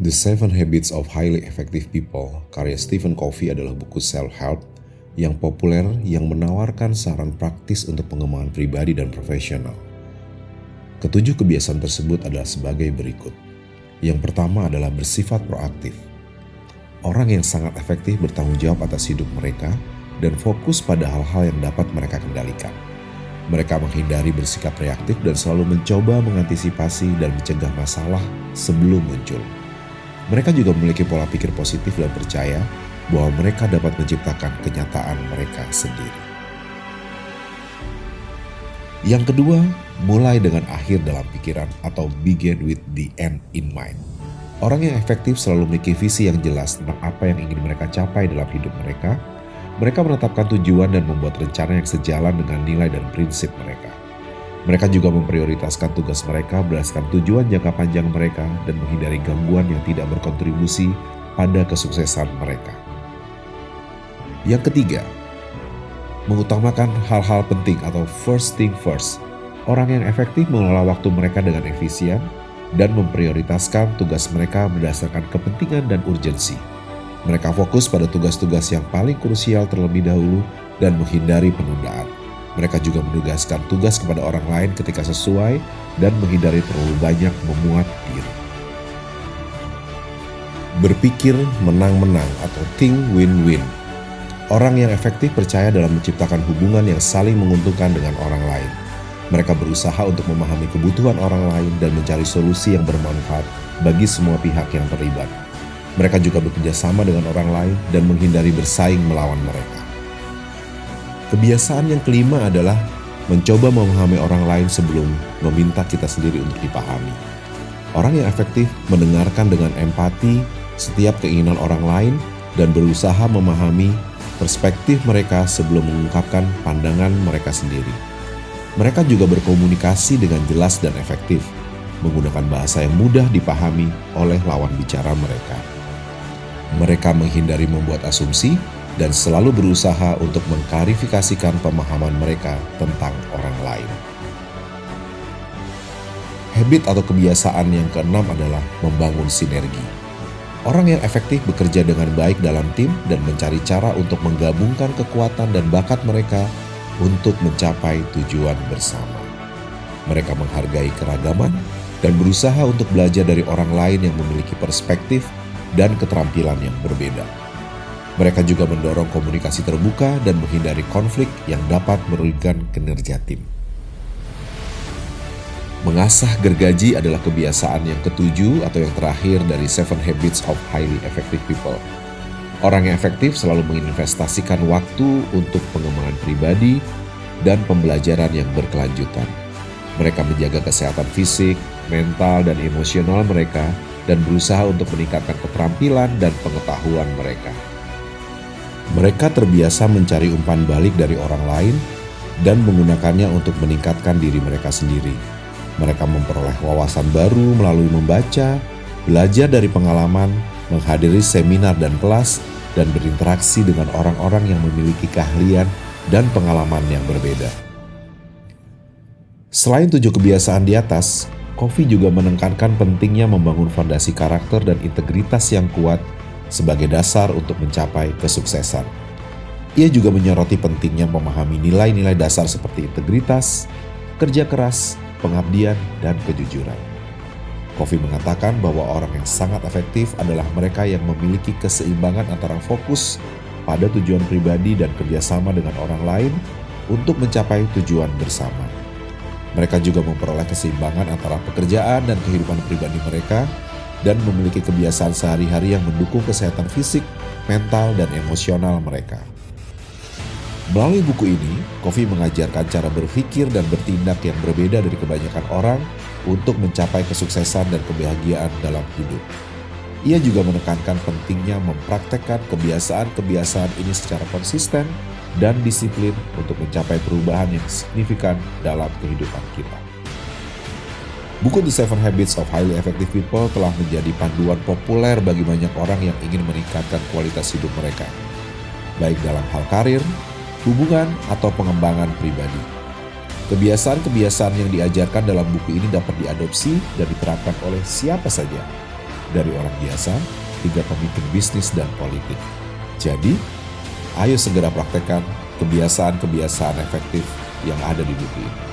The Seven Habits of Highly Effective People karya Stephen Covey adalah buku self-help yang populer yang menawarkan saran praktis untuk pengembangan pribadi dan profesional. Ketujuh kebiasaan tersebut adalah sebagai berikut. Yang pertama adalah bersifat proaktif. Orang yang sangat efektif bertanggung jawab atas hidup mereka dan fokus pada hal-hal yang dapat mereka kendalikan. Mereka menghindari bersikap reaktif dan selalu mencoba mengantisipasi dan mencegah masalah sebelum muncul. Mereka juga memiliki pola pikir positif dan percaya bahwa mereka dapat menciptakan kenyataan mereka sendiri. Yang kedua, mulai dengan akhir dalam pikiran atau begin with the end in mind. Orang yang efektif selalu memiliki visi yang jelas tentang apa yang ingin mereka capai dalam hidup mereka. Mereka menetapkan tujuan dan membuat rencana yang sejalan dengan nilai dan prinsip mereka. Mereka juga memprioritaskan tugas mereka berdasarkan tujuan jangka panjang mereka dan menghindari gangguan yang tidak berkontribusi pada kesuksesan mereka. Yang ketiga, mengutamakan hal-hal penting atau first thing first. Orang yang efektif mengelola waktu mereka dengan efisien dan memprioritaskan tugas mereka berdasarkan kepentingan dan urgensi. Mereka fokus pada tugas-tugas yang paling krusial terlebih dahulu dan menghindari penundaan. Mereka juga menugaskan tugas kepada orang lain ketika sesuai dan menghindari terlalu banyak memuat diri. Berpikir menang-menang atau think win-win. Orang yang efektif percaya dalam menciptakan hubungan yang saling menguntungkan dengan orang lain. Mereka berusaha untuk memahami kebutuhan orang lain dan mencari solusi yang bermanfaat bagi semua pihak yang terlibat. Mereka juga bekerja sama dengan orang lain dan menghindari bersaing melawan mereka. Kebiasaan yang kelima adalah mencoba memahami orang lain sebelum meminta kita sendiri untuk dipahami. Orang yang efektif mendengarkan dengan empati setiap keinginan orang lain dan berusaha memahami perspektif mereka sebelum mengungkapkan pandangan mereka sendiri. Mereka juga berkomunikasi dengan jelas dan efektif, menggunakan bahasa yang mudah dipahami oleh lawan bicara mereka. Mereka menghindari membuat asumsi dan selalu berusaha untuk mengklarifikasikan pemahaman mereka tentang orang lain. Habit atau kebiasaan yang keenam adalah membangun sinergi. Orang yang efektif bekerja dengan baik dalam tim dan mencari cara untuk menggabungkan kekuatan dan bakat mereka untuk mencapai tujuan bersama. Mereka menghargai keragaman dan berusaha untuk belajar dari orang lain yang memiliki perspektif dan keterampilan yang berbeda. Mereka juga mendorong komunikasi terbuka dan menghindari konflik yang dapat merugikan kinerja tim. Mengasah gergaji adalah kebiasaan yang ketujuh atau yang terakhir dari Seven Habits of Highly Effective People. Orang yang efektif selalu menginvestasikan waktu untuk pengembangan pribadi dan pembelajaran yang berkelanjutan. Mereka menjaga kesehatan fisik, mental, dan emosional mereka dan berusaha untuk meningkatkan keterampilan dan pengetahuan mereka. Mereka terbiasa mencari umpan balik dari orang lain dan menggunakannya untuk meningkatkan diri mereka sendiri. Mereka memperoleh wawasan baru melalui membaca, belajar dari pengalaman, menghadiri seminar dan kelas, dan berinteraksi dengan orang-orang yang memiliki keahlian dan pengalaman yang berbeda. Selain 7 kebiasaan di atas, Covey juga menekankan pentingnya membangun fondasi karakter dan integritas yang kuat sebagai dasar untuk mencapai kesuksesan. Ia juga menyoroti pentingnya memahami nilai-nilai dasar seperti integritas, kerja keras, pengabdian, dan kejujuran. Covey mengatakan bahwa orang yang sangat efektif adalah mereka yang memiliki keseimbangan antara fokus pada tujuan pribadi dan kerjasama dengan orang lain untuk mencapai tujuan bersama. Mereka juga memperoleh keseimbangan antara pekerjaan dan kehidupan pribadi mereka dan memiliki kebiasaan sehari-hari yang mendukung kesehatan fisik, mental, dan emosional mereka. Melalui buku ini, Covey mengajarkan cara berpikir dan bertindak yang berbeda dari kebanyakan orang untuk mencapai kesuksesan dan kebahagiaan dalam hidup. Ia juga menekankan pentingnya mempraktekkan kebiasaan-kebiasaan ini secara konsisten dan disiplin untuk mencapai perubahan yang signifikan dalam kehidupan kita. Buku The Seven Habits of Highly Effective People telah menjadi panduan populer bagi banyak orang yang ingin meningkatkan kualitas hidup mereka, baik dalam hal karir, hubungan, atau pengembangan pribadi. Kebiasaan-kebiasaan yang diajarkan dalam buku ini dapat diadopsi dan diterapkan oleh siapa saja, dari orang biasa hingga pemimpin bisnis dan politik. Jadi, ayo segera praktekkan kebiasaan-kebiasaan efektif yang ada di buku ini.